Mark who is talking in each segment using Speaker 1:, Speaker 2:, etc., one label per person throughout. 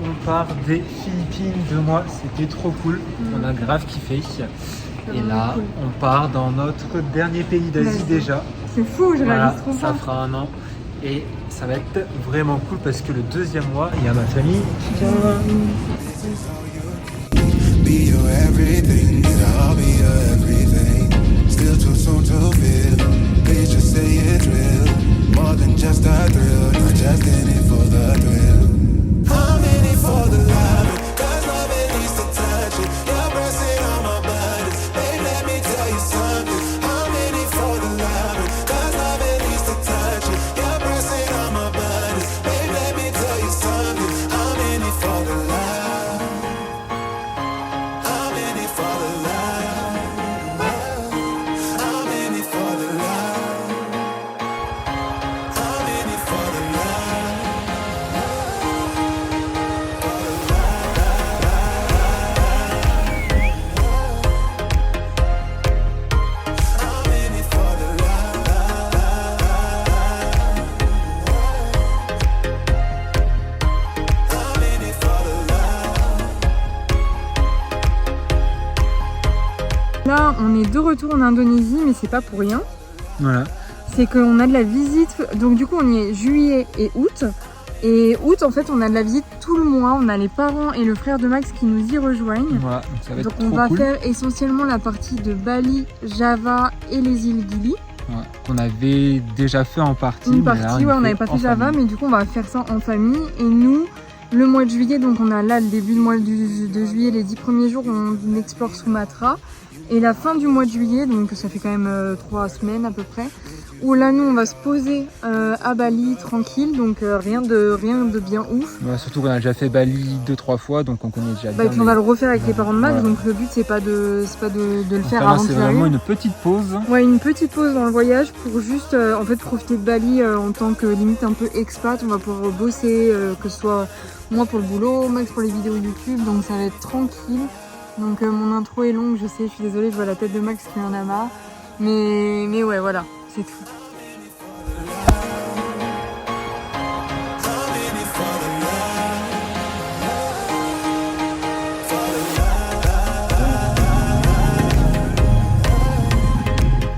Speaker 1: on part des Philippines 2 mois, c'était trop cool, on a grave kiffé. Et là, on part dans notre dernier pays d'Asie déjà.
Speaker 2: C'est fou, je réalise trop
Speaker 1: ça
Speaker 2: pas.
Speaker 1: fera 1 an et ça va être vraiment cool parce que le 2e mois, il y a ma famille.
Speaker 3: Be your everything, I'll be your everything. Still too soon to feel. Please just say it's real. More than just a thrill, not just in it for the thrill. I'm in it for the love, 'cause love it needs to touch it. You're pressing on my buttons, babe, let me tell you something. I'm in it for the love, 'cause love it needs to touch it. You're pressing on my buttons, babe, let me tell you something. I'm in it for the love. I'm in it for the love. I'm in it for the love. I'm in it for the love. I'm in it for the love. I'm in it for the love.
Speaker 2: Là, on est de retour en Indonésie, mais c'est pas pour rien.
Speaker 1: Voilà.
Speaker 2: C'est qu'on a de la visite, donc du coup on y est juillet et août. Et août, en fait, on a de la visite tout le mois. On a les parents et le frère de Max qui nous y rejoignent.
Speaker 1: Voilà, donc ça va être
Speaker 2: Donc
Speaker 1: trop
Speaker 2: on va
Speaker 1: cool.
Speaker 2: faire essentiellement la partie de Bali, Java et les îles Gili.
Speaker 1: Ouais, qu'on avait déjà fait en partie.
Speaker 2: Une
Speaker 1: mais là,
Speaker 2: partie,
Speaker 1: le
Speaker 2: ouais, on
Speaker 1: fait
Speaker 2: n'avait pas
Speaker 1: en
Speaker 2: fait Java,
Speaker 1: famille.
Speaker 2: mais du coup on va faire ça en famille. Et nous, le mois de juillet, donc on a là le début du mois de juillet, les 10 premiers jours, on explore Sumatra. Et la fin du mois de juillet, donc ça fait quand même 3 semaines à peu près, où là nous on va se poser à Bali tranquille, donc rien de bien ouf.
Speaker 1: Ouais, surtout qu'on a déjà fait Bali 2-3 fois, donc on connaît déjà
Speaker 2: Bah,
Speaker 1: bien.
Speaker 2: et puis on va
Speaker 1: mais-
Speaker 2: le refaire avec les parents de Max,
Speaker 1: Voilà.
Speaker 2: donc le but c'est pas de le
Speaker 1: Donc
Speaker 2: faire
Speaker 1: là,
Speaker 2: avant
Speaker 1: c'est
Speaker 2: qu'il
Speaker 1: vraiment
Speaker 2: arrive.
Speaker 1: une petite pause.
Speaker 2: Ouais, une petite pause dans le voyage pour juste en fait profiter de Bali en tant que limite un peu expat. On va pouvoir bosser, que ce soit moi pour le boulot, Max pour les vidéos YouTube, donc ça va être tranquille. Donc mon intro est longue, je sais, je suis désolée, je vois la tête de Max qui en a marre. Mais ouais, voilà, c'est tout.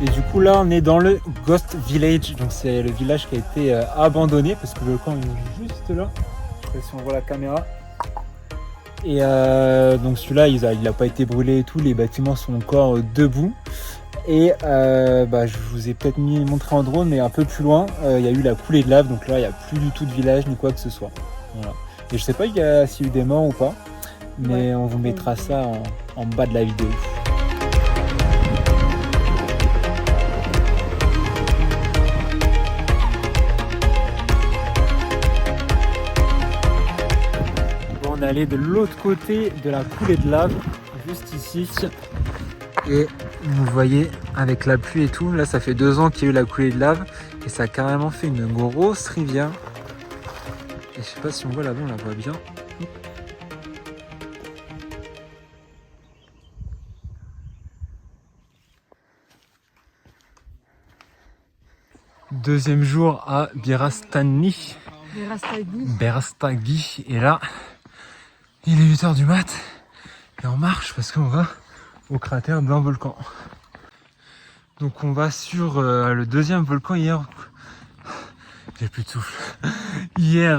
Speaker 1: Et du coup là on est dans le Ghost Village, donc c'est le village qui a été abandonné parce que le camp il est juste là. Je sais pas si on voit la caméra. Et donc celui-là il a pas été brûlé et tout, les bâtiments sont encore debout. Et je vous ai peut-être montré en drone, mais un peu plus loin il y a eu la coulée de lave, donc là il n'y a plus du tout de village ni quoi que ce soit. Voilà. Et je sais pas s'il y a eu des morts ou pas, mais
Speaker 2: Ouais.
Speaker 1: on vous mettra ça en bas de la vidéo. On est allé de l'autre côté de la coulée de lave, juste ici. Et vous voyez, avec la pluie et tout, là ça fait 2 ans qu'il y a eu la coulée de lave et ça a carrément fait une grosse rivière. Et je sais pas si on voit là-bas, on la voit bien. Deuxième jour à Birastani.
Speaker 2: Les Rastagis.
Speaker 1: Berastagi, et là il est 8h du mat et on marche parce qu'on va au cratère d'un volcan. Donc on va sur le deuxième volcan. Hier j'ai plus de souffle. Hier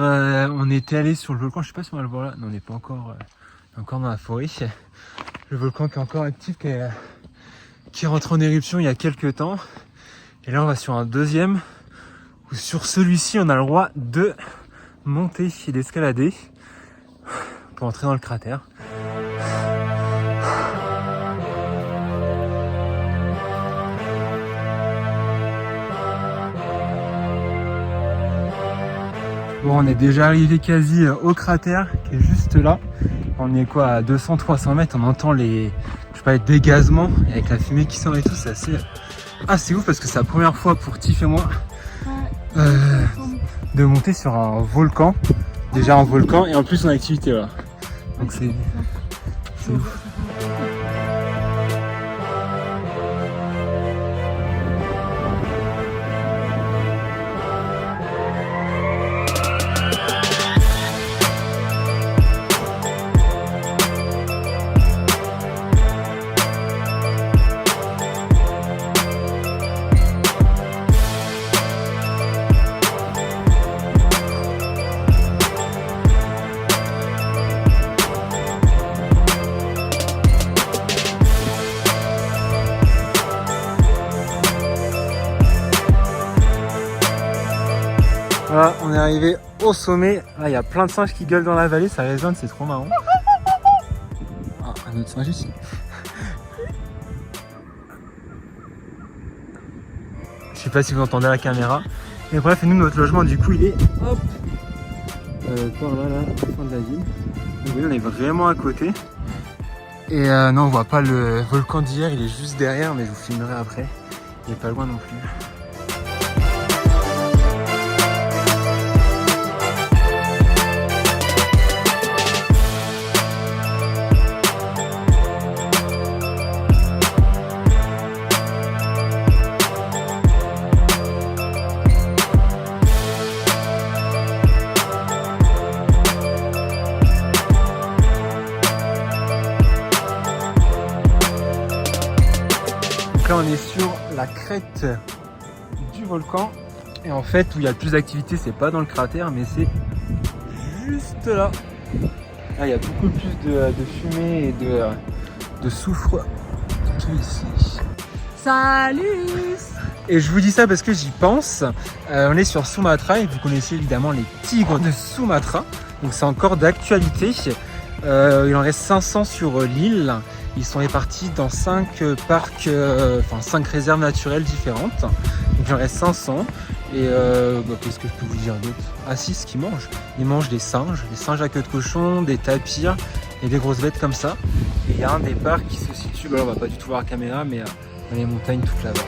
Speaker 1: on était allé sur le volcan, je sais pas si on va le voir là, non on n'est pas encore encore dans la forêt. Le volcan qui est encore actif, qui rentre en éruption il y a quelques temps, et là on va sur un deuxième où sur celui-ci on a le droit de monter et d'escalader pour entrer dans le cratère. Bon, on est déjà arrivé quasi au cratère qui est juste là. On est quoi, à 200-300 mètres, on entend les dégazements avec la fumée qui sort et tout, c'est assez ouf parce que c'est la première fois pour Tiff et moi de monter sur un volcan. Déjà un volcan et en plus en activité, voilà. Donc c'est ouf. on est arrivé au sommet. Là, il y a plein de singes qui gueulent dans la vallée, ça résonne, c'est trop marrant. Ah, un autre singe ici. Je sais pas si vous entendez la caméra. Mais bref, nous, notre logement, du coup, il est hop par là, au fin de la ville. Donc, oui, on est vraiment à côté. Et non, on voit pas le volcan d'hier, il est juste derrière, mais je vous filmerai après. Il est pas loin non plus. Donc là on est sur la crête du volcan et en fait où il y a le plus d'activité c'est pas dans le cratère mais c'est juste là. Là il y a beaucoup plus de fumée et de soufre tout ici.
Speaker 2: Salut!
Speaker 1: Et je vous dis ça parce que j'y pense. On est sur Sumatra et vous connaissez évidemment les tigres de Sumatra. Donc c'est encore d'actualité. Il en reste 500 sur l'île. Ils sont répartis dans 5 parcs, 5 réserves naturelles différentes. Donc il en reste 500. Et qu'est-ce que je peux vous dire d'autre? Ah si, ce qu'ils mangent. Ils mangent des singes à queue de cochon, des tapirs et des grosses bêtes comme ça. Et il y a un des parcs qui se situe, on va pas du tout voir la caméra, mais dans les montagnes toutes là-bas.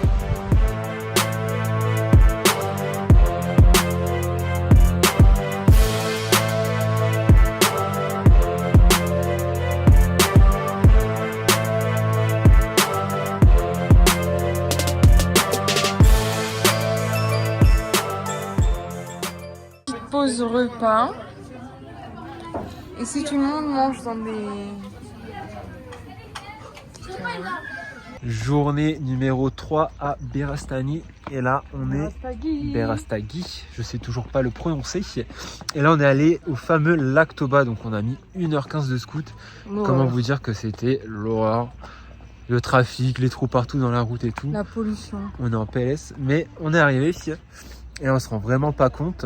Speaker 2: Pause repas. Et si tout le monde mange dans des...
Speaker 1: Journée numéro 3 à Berastani. Et là, on est... Berastagi. Je sais toujours pas le prononcer. Et là, on est allé au fameux lac Toba. Donc, on a mis 1h15 de scoot. Comment vous dire que c'était l'horreur. Le trafic, les trous partout dans la route et tout.
Speaker 2: La pollution.
Speaker 1: On est en PLS. Mais on est arrivé. Et là, on se rend vraiment pas compte.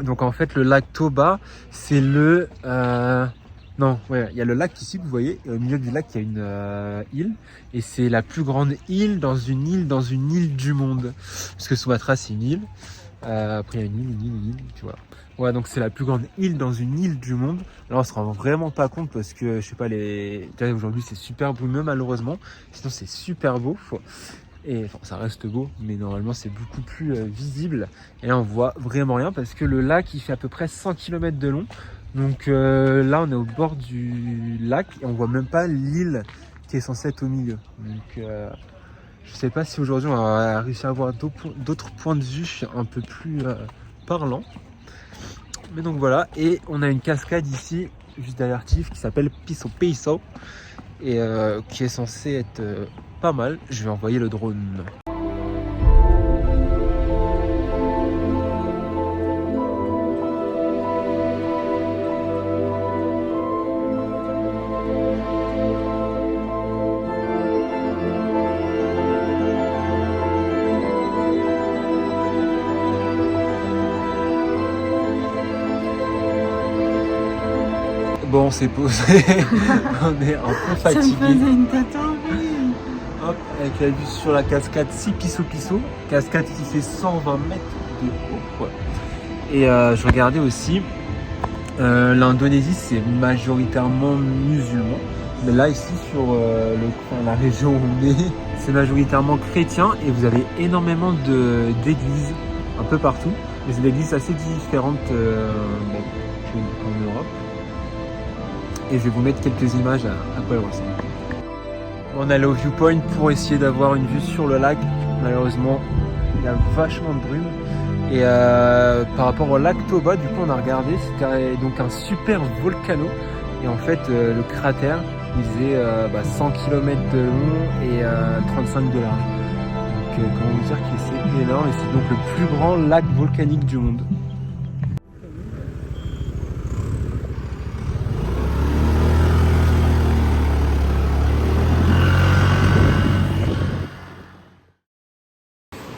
Speaker 1: Donc en fait le lac Toba c'est le il y a le lac ici que vous voyez et au milieu du lac il y a une île et c'est la plus grande île dans une île du monde parce que Sumatra c'est une île après il y a une île tu vois. Ouais, donc c'est la plus grande île dans une île du monde. Là on se rend vraiment pas compte parce que je sais pas aujourd'hui c'est super brumeux malheureusement, sinon c'est super beau. Et enfin, ça reste beau, mais normalement c'est beaucoup plus visible. Et là on voit vraiment rien parce que le lac il fait à peu près 100 km de long. Donc là on est au bord du lac et on voit même pas l'île qui est censée être au milieu. Donc je sais pas si aujourd'hui on va réussir à avoir d'autres points de vue un peu plus parlants. Mais donc voilà, et on a une cascade ici juste derrière Tif qui s'appelle Piso Piso et qui est censée être pas mal. Je vais envoyer le drone. Bon, on s'est posé, on est un peu fatigué.
Speaker 2: Ça me faisait une tête.
Speaker 1: Hop, avec la vue sur la cascade Piso Piso, cascade qui fait 120 mètres de haut. Et je regardais aussi, l'Indonésie c'est majoritairement musulman, mais là ici sur la région où on est, c'est majoritairement chrétien et vous avez énormément d'églises un peu partout, mais c'est des églises assez différentes qu'en Europe. Et je vais vous mettre quelques images à quoi elles ressemblent. On est allé au viewpoint pour essayer d'avoir une vue sur le lac. Malheureusement, il y a vachement de brume. Et par rapport au lac Toba, du coup, on a regardé. C'était donc un super volcano. Et en fait, le cratère, il faisait 100 km de long et 35 de large. Donc, comment vous dire que c'est énorme. Et c'est donc le plus grand lac volcanique du monde.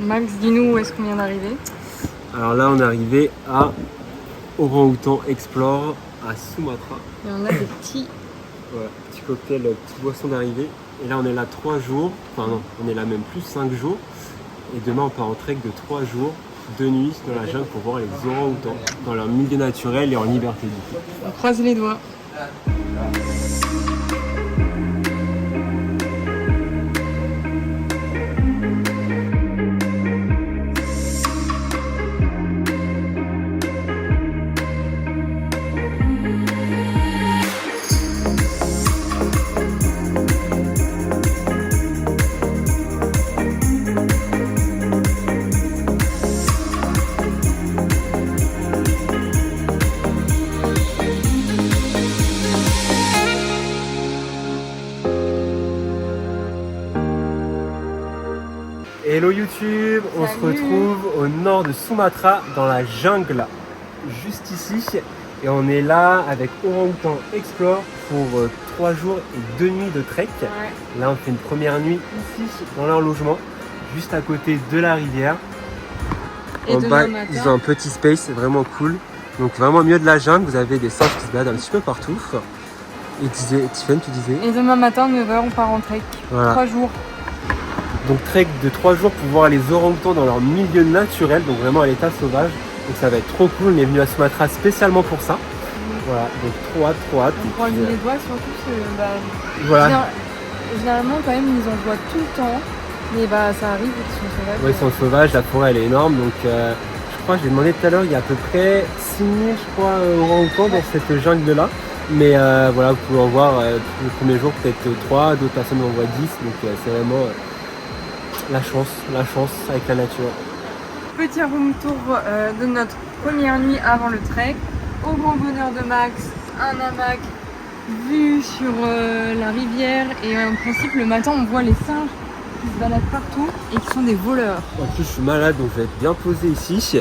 Speaker 2: Max, dis-nous où est-ce qu'on vient d'arriver.
Speaker 1: Alors là, on est arrivé à Orang-Outan Explore à Sumatra.
Speaker 2: Et on a des petits.
Speaker 1: Voilà, petit cocktail, petite boisson d'arrivée. Et là, on est là 3 jours. Enfin non, on est là même plus 5 jours. Et demain, on part en trek de 3 jours, 2 nuits dans la jungle pour voir les orang-outans dans leur milieu naturel et en liberté du coup.
Speaker 2: On croise les doigts.
Speaker 1: Hello YouTube, on se
Speaker 2: Salut.
Speaker 1: retrouve au nord de Sumatra dans la jungle, juste ici. Et on est là avec Orang-Outan Explore pour 3 jours et 2 nuits de trek.
Speaker 2: Ouais.
Speaker 1: Là on fait une première nuit ici dans leur logement, juste à côté de la rivière.
Speaker 2: Et
Speaker 1: En bas
Speaker 2: demain
Speaker 1: ils
Speaker 2: matin,
Speaker 1: ont un petit space, c'est vraiment cool. Donc vraiment au milieu de la jungle, vous avez des singes qui se baladent un petit peu partout. Et Tiffany, tu disais
Speaker 2: et demain matin, 9h, on part en trek.
Speaker 1: Voilà.
Speaker 2: 3 jours.
Speaker 1: Donc trek de 3 jours pour voir les orang-outans dans leur milieu naturel, donc vraiment à l'état sauvage. Donc ça va être trop cool, on est venu à Sumatra spécialement pour ça. Voilà, donc trop hâte.
Speaker 2: On
Speaker 1: Et
Speaker 2: croise
Speaker 1: puis,
Speaker 2: les doigts, surtout que
Speaker 1: voilà,
Speaker 2: généralement, quand même, ils en voient tout le temps. Mais bah, ça arrive, ils sont sauvages.
Speaker 1: ouais, ils sont sauvages, la forêt elle est énorme. Donc je crois, j'ai demandé tout à l'heure, il y a à peu près 6000 je crois orang-outans dans cette jungle là. Mais voilà, vous pouvez en voir le premier jour peut-être 3, d'autres personnes en voient 10. Donc c'est vraiment la chance avec la nature.
Speaker 2: Petit room tour de notre première nuit avant le trek. Au grand bonheur de Max, un hamac, vue sur la rivière. Et en principe, le matin, on voit les singes qui se baladent partout et qui sont des voleurs.
Speaker 1: En plus je suis malade donc je vais être bien posé ici.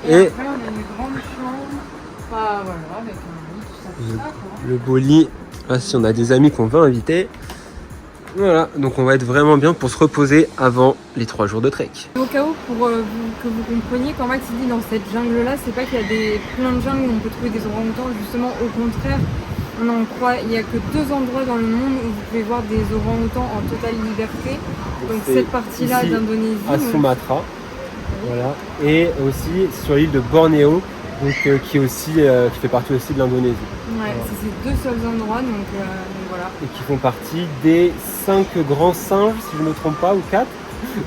Speaker 2: Et
Speaker 1: Et
Speaker 2: après, on a une grande chambre. Bah voilà, avec un lit, tout ça, quoi.
Speaker 1: le beau lit, là si on a des amis qu'on veut inviter. Voilà, donc on va être vraiment bien pour se reposer avant les 3 jours de trek.
Speaker 2: Au cas où, pour que vous compreniez, quand Max dit dans cette jungle-là, c'est pas qu'il y a plein de jungles où on peut trouver des orang-outans. Justement, au contraire, on en croit. Il n'y a que 2 endroits dans le monde où vous pouvez voir des orang-outans en totale liberté. Donc
Speaker 1: C'est
Speaker 2: cette partie-là
Speaker 1: ici,
Speaker 2: d'Indonésie.
Speaker 1: à Sumatra, voilà, et aussi sur l'île de Bornéo, donc qui fait partie aussi de l'Indonésie.
Speaker 2: Ouais, c'est ces 2 seuls endroits, donc voilà.
Speaker 1: Et qui font partie des 5 grands singes, si je ne me trompe pas, ou 4.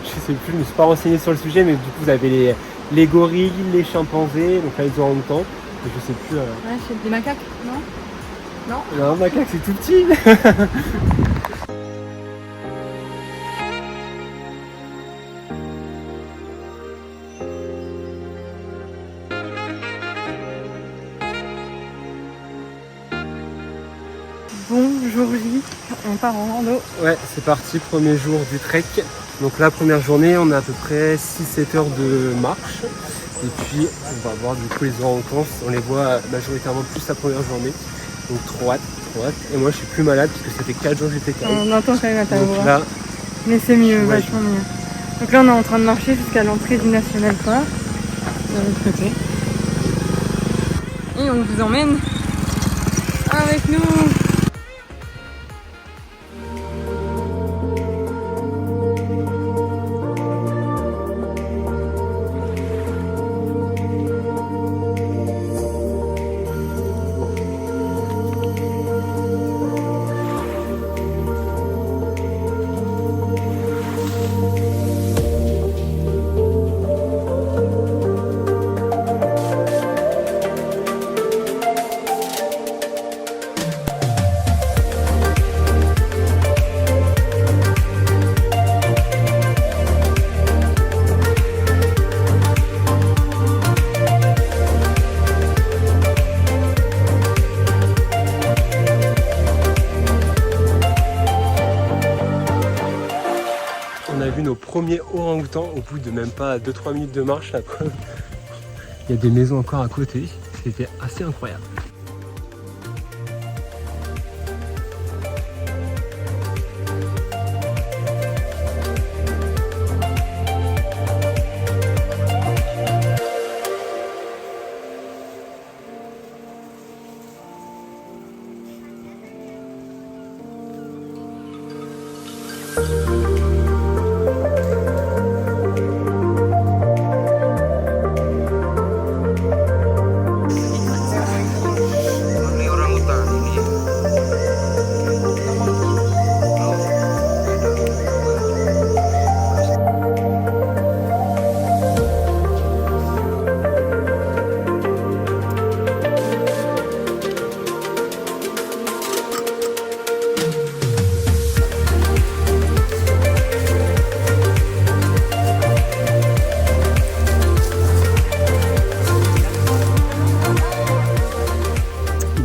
Speaker 1: Je sais plus, je ne me suis pas renseigné sur le sujet, mais du coup vous avez les gorilles, les chimpanzés, donc là les orang-outans, et je sais plus.
Speaker 2: Ouais, c'est des macaques, non? Non?
Speaker 1: Non, un macaque c'est tout petit.
Speaker 2: Bonjour J, on part en rando.
Speaker 1: Ouais, c'est parti, premier jour du trek. Donc la première journée, on a à peu près 6-7 heures de marche. Et puis on va voir du coup les orang-outans, on les voit majoritairement plus la première journée. Donc trop hâte. Et moi je suis plus malade parce que ça fait 4 jours que j'étais calme.
Speaker 2: On entend quand même à ta
Speaker 1: Donc
Speaker 2: voix.
Speaker 1: là,
Speaker 2: Mais c'est mieux,
Speaker 1: Ouais.
Speaker 2: vachement mieux. Donc là, on est en train de marcher jusqu'à l'entrée du National Park, de l'autre côté. Et on vous emmène avec nous.
Speaker 1: on a vu nos premiers orang-outans au bout de même pas 2-3 minutes de marche là, quoi. Il y a des maisons encore à côté, c'était assez incroyable.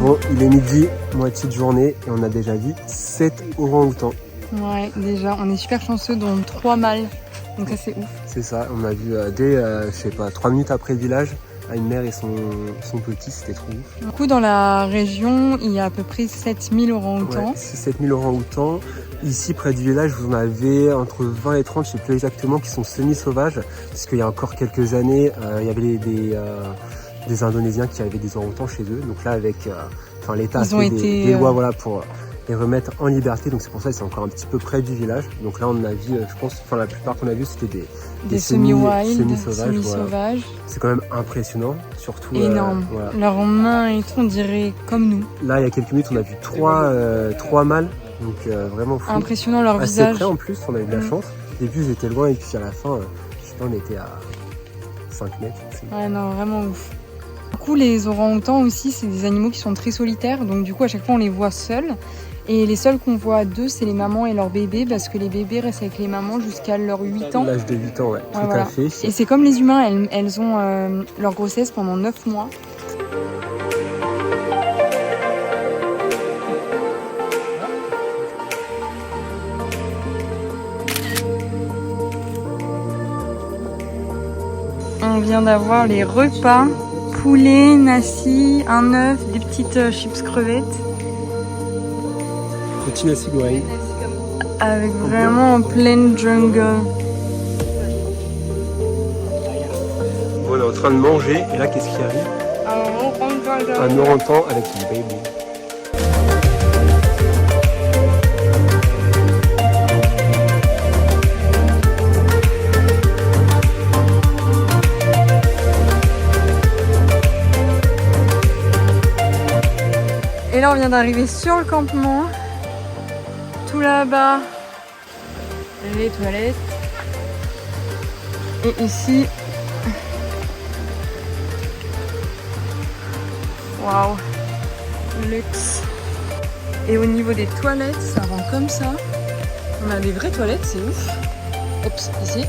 Speaker 4: Bon, il est midi, moitié de journée, et on a déjà vu 7 orang-outans.
Speaker 2: Ouais, déjà, on est super chanceux, dont 3 mâles. Donc ça, c'est ouf.
Speaker 4: C'est ça, on a vu dès, je sais pas, 3 minutes après le village, une mère et son petit, c'était trop ouf.
Speaker 2: Du coup, dans la région, il y a à peu près 7000 orang-outans.
Speaker 4: Ouais, 7000 orang-outans. Ici, près du village, vous en avez entre 20 et 30, je sais plus exactement, qui sont semi-sauvages. Parce qu'il y a encore quelques années, il y avait des Indonésiens qui avaient des orang-outans chez eux. Donc là, avec l'État a fait des lois voilà, pour les remettre en liberté. Donc c'est pour ça que c'est encore un petit peu près du village. Donc là, on a vu, je pense, la plupart qu'on a vu, c'était des
Speaker 2: semi-wild,
Speaker 4: semi-sauvages. Voilà. C'est quand même impressionnant, surtout...
Speaker 2: énorme. Voilà. Leurs mains et tout, on dirait comme nous.
Speaker 4: Là, il y a quelques minutes, on a vu trois mâles. Donc vraiment fou.
Speaker 2: Impressionnant leur
Speaker 4: assez
Speaker 2: visage.
Speaker 4: Près en plus, on a eu de la chance. Au début, ils étaient loin et puis à la fin, je sais pas, on était à 5 mètres.
Speaker 2: Ouais, non, vraiment ouf. Du coup, les orang-outans aussi, c'est des animaux qui sont très solitaires. Donc du coup, à chaque fois, on les voit seuls. Et les seuls qu'on voit à deux, c'est les mamans et leurs bébés, parce que les bébés restent avec les mamans jusqu'à leurs 8 ans.
Speaker 4: L'âge de 8 ans, ouais, tout
Speaker 2: voilà.
Speaker 4: à fait.
Speaker 2: Et c'est comme les humains, elles ont leur grossesse pendant 9 mois. On vient d'avoir les repas, poulet, nasi, un œuf, des petites chips crevettes.
Speaker 4: Petit nasi goreng.
Speaker 2: Avec vraiment en pleine jungle.
Speaker 4: Bon, on est en train de manger et là, qu'est-ce qui arrive? Un orang-outan avec une bébé.
Speaker 2: Et là, on vient d'arriver sur le campement. Tout là-bas, les toilettes. Et ici, waouh, luxe. Et au niveau des toilettes, ça rend comme ça. On a des vraies toilettes, c'est ouf. Oups, ici.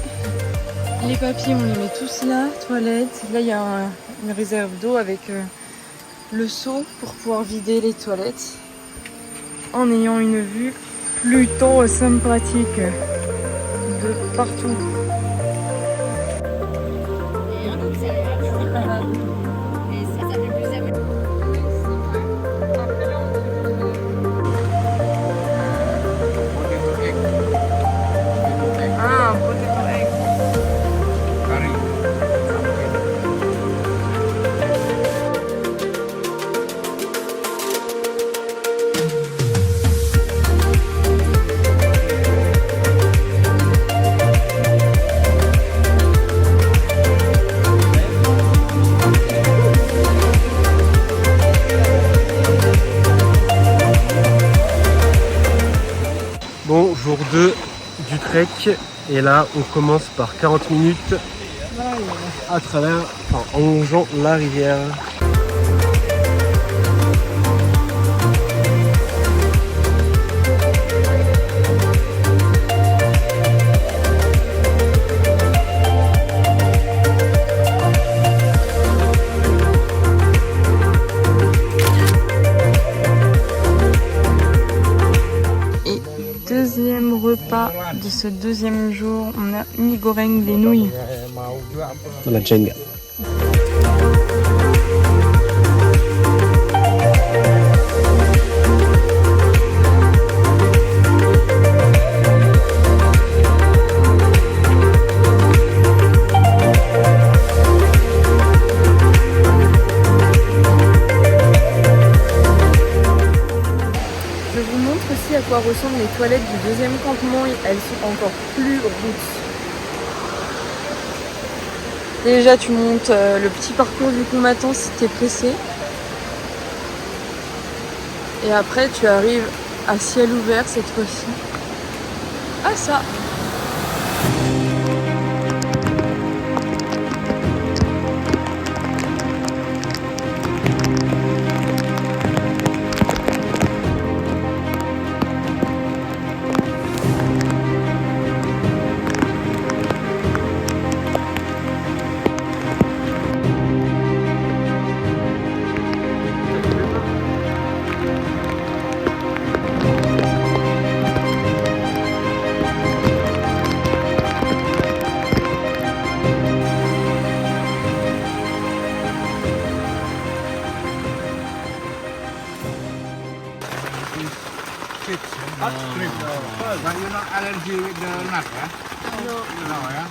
Speaker 2: Les papiers, on les met tous là, toilettes. Là, il y a une réserve d'eau avec le seau pour pouvoir vider les toilettes en ayant une vue plutôt sympathique de partout. Ah, potato egg.
Speaker 4: Bon, jour 2 du trek. Et là, on commence par 40 minutes à travers, en longeant la rivière.
Speaker 2: Deuxième repas de ce deuxième jour, on a mie goreng, des nouilles.
Speaker 4: Dans la Jenga.
Speaker 2: Je vous montre aussi à quoi ressemblent les toilettes du deuxième campement. Elles sont encore plus routes. Déjà, tu montes le petit parcours du combattant si t'es pressé. Et après, tu arrives à ciel ouvert cette fois-ci. Ah ça!
Speaker 5: But you're not allergy with the nut, yeah? No. No, yeah?